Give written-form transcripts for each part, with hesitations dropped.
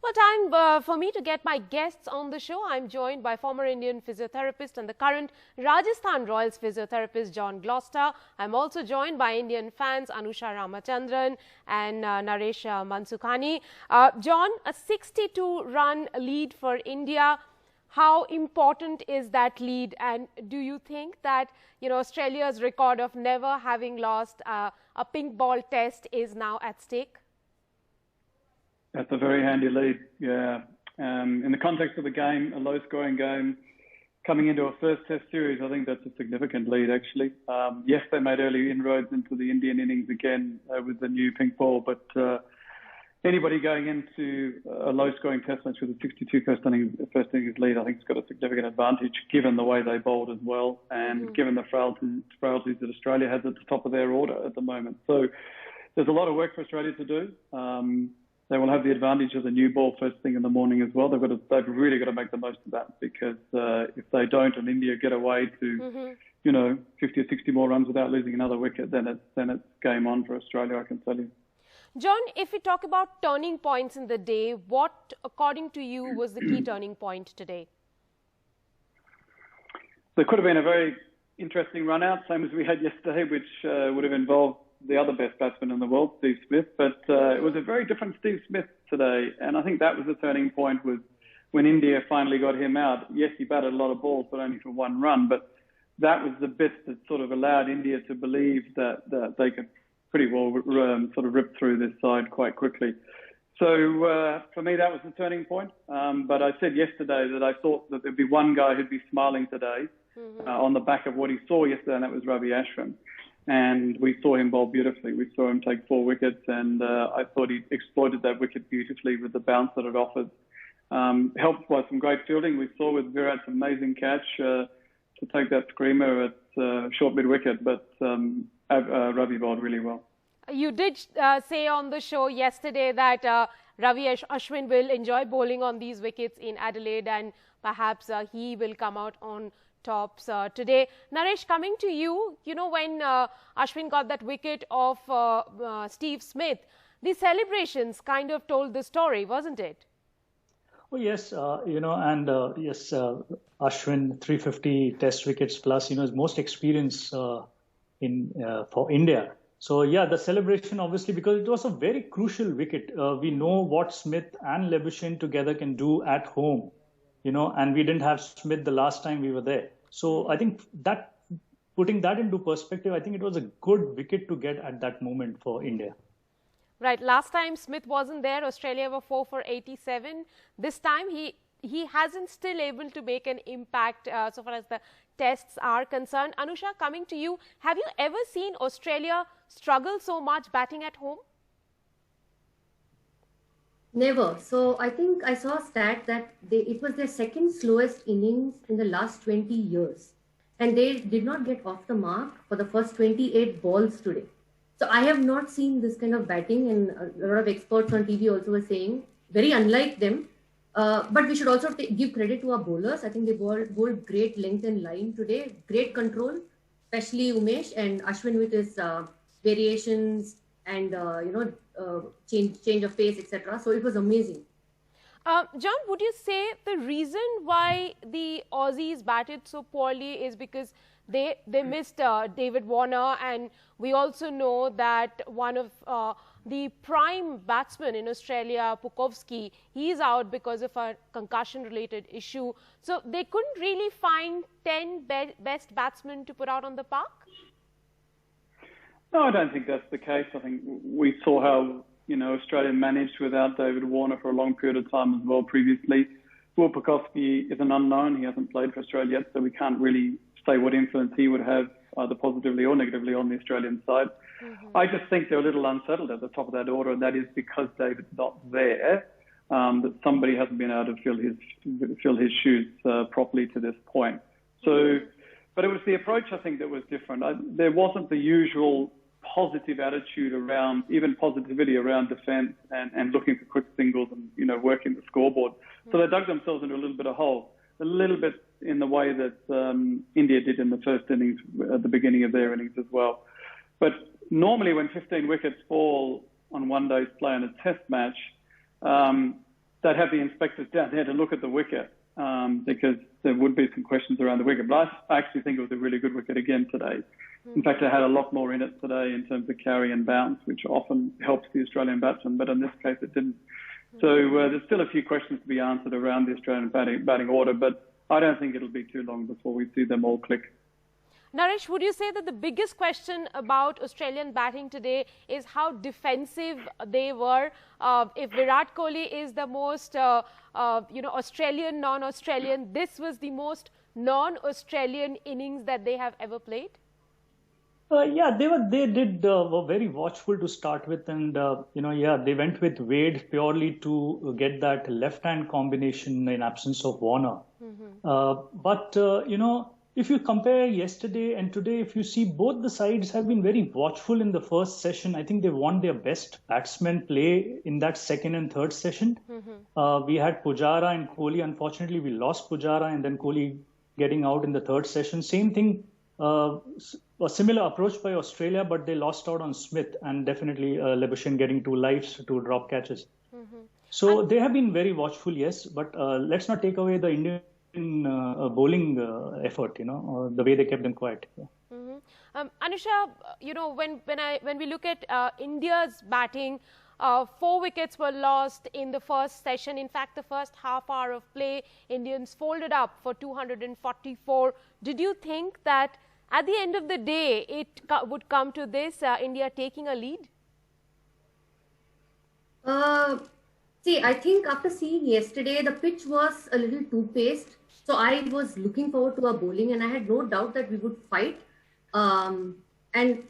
Well, time for me to get my guests on the show. I'm joined by former Indian physiotherapist and the current Rajasthan Royals physiotherapist, John Gloster. I'm also joined by Indian fans, Anusha Ramachandran and Naresh Mansukhani. John, a 62-run lead for India. How important is that lead? And do you think that, Australia's record of never having lost a pink ball test is now at stake? That's a very handy lead, yeah. In the context of the game, a low-scoring game, coming into a first test series, I think that's a significant lead, actually. Yes, they made early inroads into the Indian innings again with the new pink ball, but anybody going into a low-scoring test match with a 62 first innings lead, I think it's got a significant advantage, given the way they bowled as well, and given the frailties that Australia has at the top of their order at the moment. So there's a lot of work for Australia to do. They will have the advantage of the new ball first thing in the morning as well. They've really got to make the most of that, because if they don't and India get away to, 50 or 60 more runs without losing another wicket, then it's game on for Australia, I can tell you. John, if we talk about turning points in the day, what, according to you, was the key turning point today? There could have been a very interesting run out, same as we had yesterday, which would have involved the other best batsman in the world, Steve Smith, but it was a very different Steve Smith today, and I think that was the turning point, was when India finally got him out. Yes, he batted a lot of balls, but only for one run, but that was the bit that sort of allowed India to believe that they could pretty well sort of rip through this side quite quickly. So for me, that was the turning point, but I said yesterday that I thought that there'd be one guy who'd be smiling today on the back of what he saw yesterday, and that was Ravi Ashwin. And we saw him bowl beautifully. We saw him take 4 wickets, and I thought he exploited that wicket beautifully with the bounce that it offered. Helped by some great fielding. We saw with Virat's amazing catch to take that screamer at short mid-wicket, but Ravi bowled really well. You did say on the show yesterday that Ravi Ashwin will enjoy bowling on these wickets in Adelaide, and perhaps he will come out on tops today. Naresh, coming to you, when Ashwin got that wicket of Steve Smith, the celebrations kind of told the story, wasn't it? Oh, yes, yes, Ashwin, 350 test wickets plus, is most experienced for India. So, yeah, the celebration, obviously, because it was a very crucial wicket. We know what Smith and Ravichandran together can do at home. And we didn't have Smith the last time we were there. So I think that, putting that into perspective, I think it was a good wicket to get at that moment for India. Right. Last time Smith wasn't there, Australia were 4 for 87. This time he hasn't still able to make an impact so far as the tests are concerned. Anusha, coming to you, have you ever seen Australia struggle so much batting at home? Never. So I think I saw a stat that it was their second slowest innings in the last 20 years. And they did not get off the mark for the first 28 balls today. So I have not seen this kind of batting, and a lot of experts on TV also were saying, very unlike them. But we should also give credit to our bowlers. I think they bowled great length and line today, great control, especially Umesh and Ashwin with his variations and, change of pace, etc. So it was amazing. John, would you say the reason why the Aussies batted so poorly is because they missed David Warner, and we also know that one of the prime batsmen in Australia, Pucovski, he's out because of a concussion-related issue. So they couldn't really find 10 best batsmen to put out on the park? No, I don't think that's the case. I think we saw how Australia managed without David Warner for a long period of time as well previously. Will Pucovski is an unknown. He hasn't played for Australia yet, so we can't really say what influence he would have either positively or negatively on the Australian side. I just think they're a little unsettled at the top of that order, and that is because David's not there, that somebody hasn't been able to fill his shoes properly to this point. So, but it was the approach, I think, that was different. There wasn't the usual positive attitude around, even positivity around defence and looking for quick singles and, working the scoreboard. So they dug themselves into a little bit of hole, a little bit in the way that India did in the first innings, at the beginning of their innings as well. But normally when 15 wickets fall on one day's play in a test match, they'd have the inspectors down there to look at the wicket because there would be some questions around the wicket. But I actually think it was a really good wicket again today. In fact, it had a lot more in it today in terms of carry and bounce, which often helps the Australian batsman, but in this case it didn't. So there's still a few questions to be answered around the Australian batting order, but I don't think it'll be too long before we see them all click. Naresh, would you say that the biggest question about Australian batting today is how defensive they were? If Virat Kohli is the most, Australian, non-Australian, this was the most non-Australian innings that they have ever played? Yeah, they were very watchful to start with, and they went with Wade purely to get that left-hand combination in absence of Warner. If you compare yesterday and today, if you see both the sides have been very watchful in the first session. I think they want their best batsmen play in that second and third session. We had Pujara and Kohli. Unfortunately, we lost Pujara and then Kohli getting out in the third session. Same thing. A similar approach by Australia, but they lost out on Smith and definitely Labuschagne getting 2 lives, 2 drop catches. So they have been very watchful, yes, but let's not take away the Indian bowling effort, the way they kept them quiet. Anusha, when we look at India's batting, 4 wickets were lost in the first session. In fact, the first half hour of play, Indians folded up for 244. Did you think that at the end of the day, it would come to this, India taking a lead? See, I think after seeing yesterday, the pitch was a little too paced. So I was looking forward to our bowling and I had no doubt that we would fight. And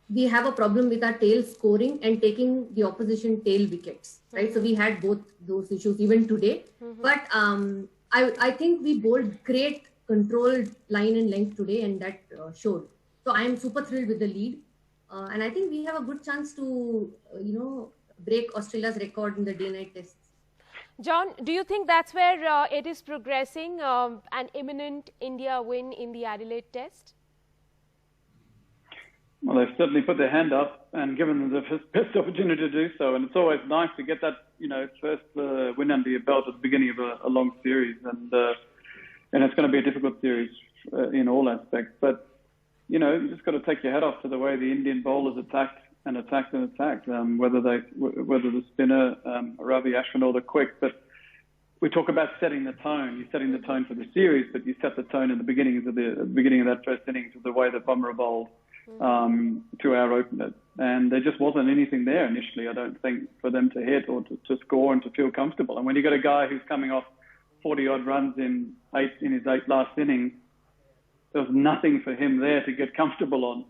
we have a problem with our tail scoring and taking the opposition tail wickets, right? So we had both those issues even today. But I think we bowled great controlled line and length today, and that showed. So I am super thrilled with the lead. And I think we have a good chance to, break Australia's record in the day-night tests. John, do you think that's where it is progressing, an imminent India win in the Adelaide test? Well, they've certainly put their hand up and given them the best opportunity to do so. And it's always nice to get that, first win under your belt at the beginning of a long series. And it's going to be a difficult series in all aspects. But, you just got to take your hat off to the way the Indian bowlers attacked, whether the spinner, Ravi Ashwin, or the quick. But we talk about setting the tone. You're setting the tone for the series, but you set the tone in the beginning of that first innings with the way that Bumrah bowled to our openers. And there just wasn't anything there initially, I don't think, for them to hit or to score and to feel comfortable. And when you got a guy who's coming off 40-odd runs in his 8 last innings, there was nothing for him there to get comfortable on.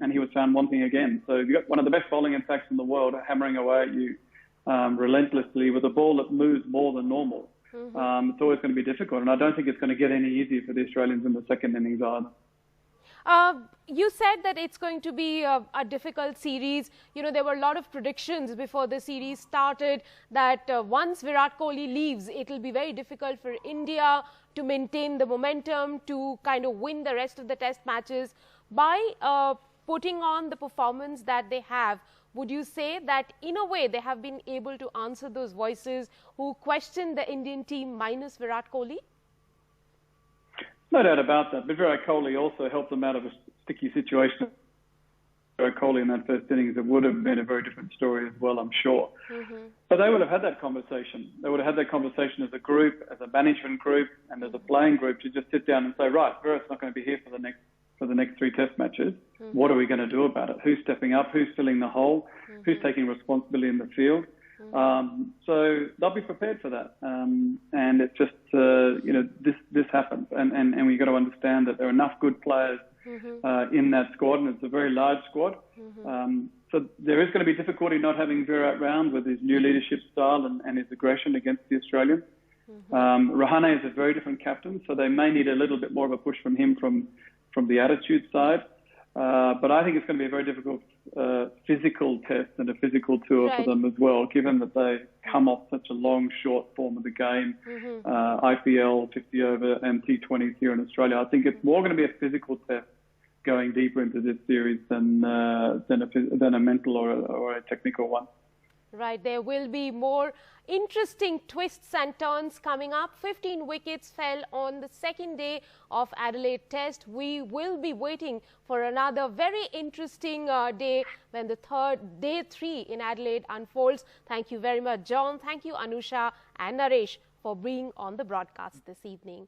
And he was found wanting again. So you've got one of the best bowling attacks in the world hammering away at you relentlessly with a ball that moves more than normal. It's always going to be difficult. And I don't think it's going to get any easier for the Australians in the second innings either. You said that it's going to be a difficult series. There were a lot of predictions before the series started that once Virat Kohli leaves, it will be very difficult for India to maintain the momentum, to kind of win the rest of the test matches. By putting on the performance that they have, would you say that in a way they have been able to answer those voices who question the Indian team minus Virat Kohli? No doubt about that. But Virat Kohli also helped them out of a sticky situation. Virat Kohli in that first innings, it would have been a very different story as well, I'm sure. But they would have had that conversation. They would have had that conversation as a group, as a management group, and as a playing group to just sit down and say, right, Virat's not going to be here for the next 3 test matches. What are we going to do about it? Who's stepping up? Who's filling the hole? Who's taking responsibility in the field? So they'll be prepared for that. And it's just, this happens. And we've got to understand that there are enough good players in that squad, and it's a very large squad. So there is going to be difficulty not having Virat round with his new leadership style and his aggression against the Australians. Rahane is a very different captain, so they may need a little bit more of a push from him from the attitude side. But I think it's going to be a very difficult physical test and a physical tour for them as well, given that they come off such a long, short form of the game, IPL, 50 over and T20s here in Australia. I think it's more going to be a physical test going deeper into this series than a mental or a technical one. Right, there will be more interesting twists and turns coming up. 15 wickets fell on the second day of Adelaide Test. We will be waiting for another very interesting day when the day 3 in Adelaide unfolds. Thank you very much, John. Thank you, Anusha and Naresh, for being on the broadcast this evening.